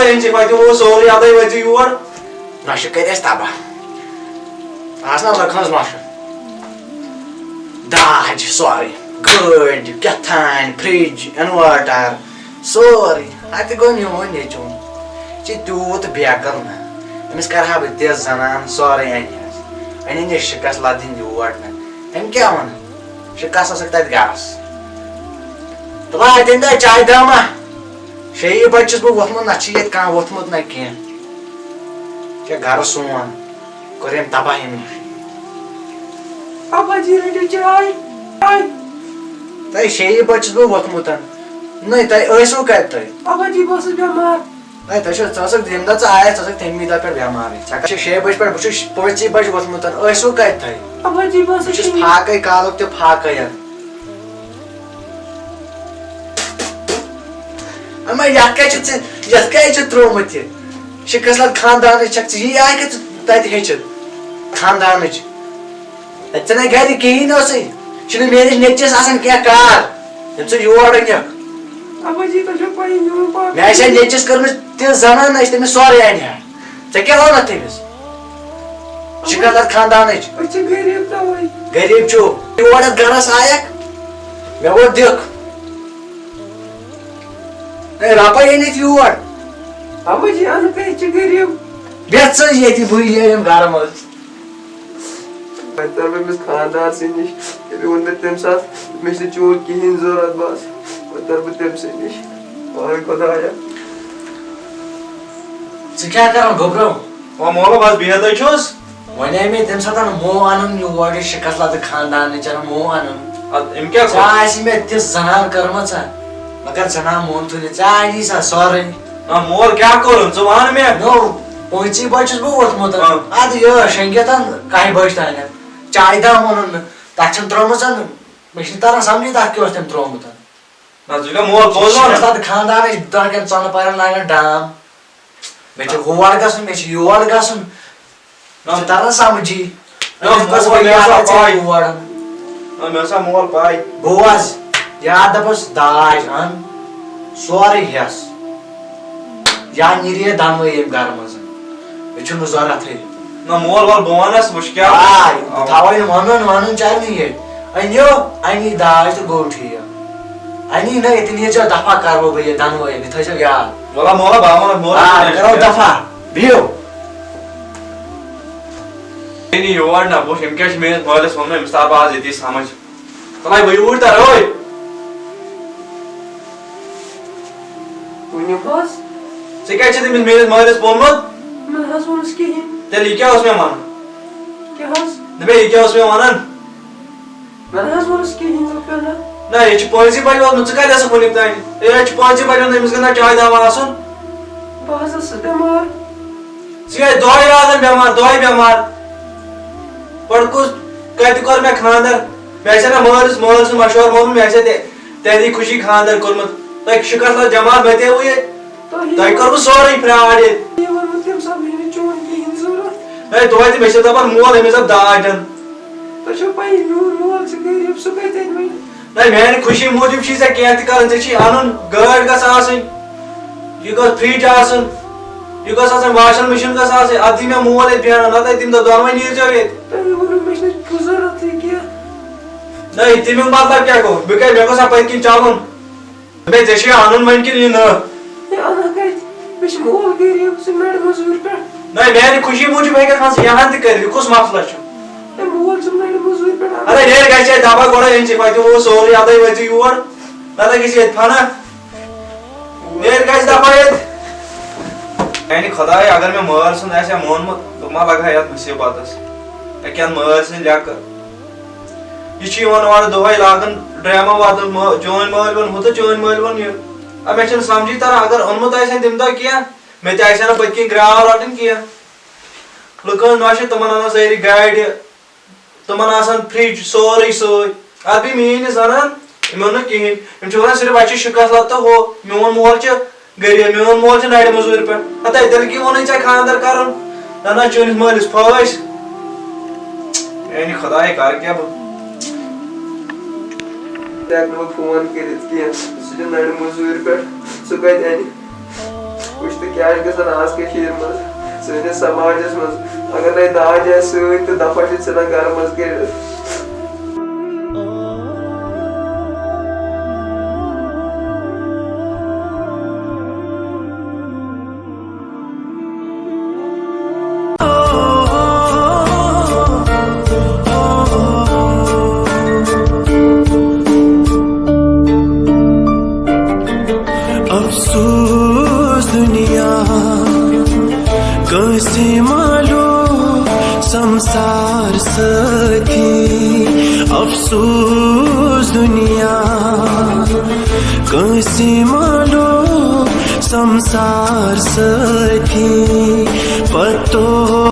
inch वो sorry अदे वो योर नशे कर तबाह आसना लखन नश दाज सोरी गड़ कथान फ्रिज इन्वर्टर सोरी अत गो मोन नचुन तूत बेकल ना अमिस कर बह तिज जनान सोरे अन शिकस लदिन योर ना अम क्या वन शिकस तथ गरस तो तम दह चाय दामा 6 बजे बह वोथमुत ना कह वोथमुत ना कह घर सोन कोर तबाह तह 6 बजे बह वोथमुत नहीं तु कत तम दह आया तमी दह पे बेमार 6 बजे पे 5 बजे वोथमुत कत फाक कालुक तो फाक त्रोमुत शिकस खानदान यह आय तत हेचित खानदान ऐ गर कहें मेस नचिस क्या कार यम योर अनिक मे नचिस कर्म जनान तमिस सोरे अन क्या वोन तमिस शिकस खानदान गरीब चो योर गरस आयक मे वो दिख रपा अनित योर बेच ये बुम घर मज खानदार निश वो तम सात मे चून कहें जरूरत बस तर बह तम निश खुदाया क्या कर गोब्रो मोला बस बिहत वे मे तम सात मो अन योर शिकस खानदान मो अन क्या मे तिस जनान कर्म मगर जना मोन थु अनी सा सोरे मोर क्या कर वन मे नो 5 बजे बह वोथमुत अद यह शेंगत 1 बजे तान चाय दाम वो तथ त्रोम मे तरह समझ तथ क्या तम त्रोमुत खानदान दहन चन पर लागान डाम मे हर गन मे योर गन तरह समझी मोल पाई गोज याद दपस दाज अन सोरे हेस या नीरे दनवे घर मज मे जरूरत ना मोल वाल बोनस मुश क्या थवन वन चल ये अनो अनी दाज तो गो ठीक अनी ना ये दफा करो बह दनवे थो याद मोला मोला बामन मोला करो दफा बियो योर ना वो क्या मेस मालिस वो अमिस तार आज ये समझ तला वो ऊर तर ओए क्या तमिस मेस मालिस वोनमुत तेल क्या मे वन दे यह क्या मे वन ना यह 5 बजे वोतमुत कत वनिक तान यह 5 बजे अमिस गना चाय दावा आसन दह बेमार बेमार पड़कुस कत कोर मे खानदार मे ना मालिस मालिस मशवर मोन मे तेरी खुशी खानदार कोर्मुत तह शिकस जमा मे तह कर सोरे फ्राड ये तुम मे दपान मोल अमिस दाज मेन खुशी मूजूब कह कर अन गाड़ गह फ्रिज यह वाशिंग मशीन अद मे मोल ये ना तम दोनवे नीर जो ये तमिक मतलब क्या गो मे गोसा पत्किन चलन मे अन वन कि मेन खुशी मूजूब यहाँ तक कुछ मसला अरे नेर गए दबा गोड़ा इन वो सोरी अदे वो योर ना गि फना नेर गए दबा यानी खुदा अगर मे माल सुन मोनमुत तो मा लगा ये मुसीबत क्या माल सुन लेकर यह दह लागन ड्रामा वादन चोन माल वन हु तो चोन माल वन यह मे समझी तरह अगर ओनमुत तम दह कह मे ना पत्किन ग्राव रटन कह लुकन नशे तमन अन सारी गाड़ तमन फ्रिज सोरे सत भी मीन जनान इन कहें वन सिर्फ अच्छे शिकस तो हो मोन मोल गरीब मोन मोल नड़ मजूर पे हता तेल कि वोन खानदार कर ना चुनिस मालिस फस खुदा कर क्या फोन कर नड़ मजूर पे सह कत क्या गसान आज मज सैनिस समाजस मज अगर ना दाज सत तो दफा सान घर मज अफसोस दुनिया कैसे मालूम संसार सखी अफसोस दुनिया कैसे मालूम संसार सखी पतो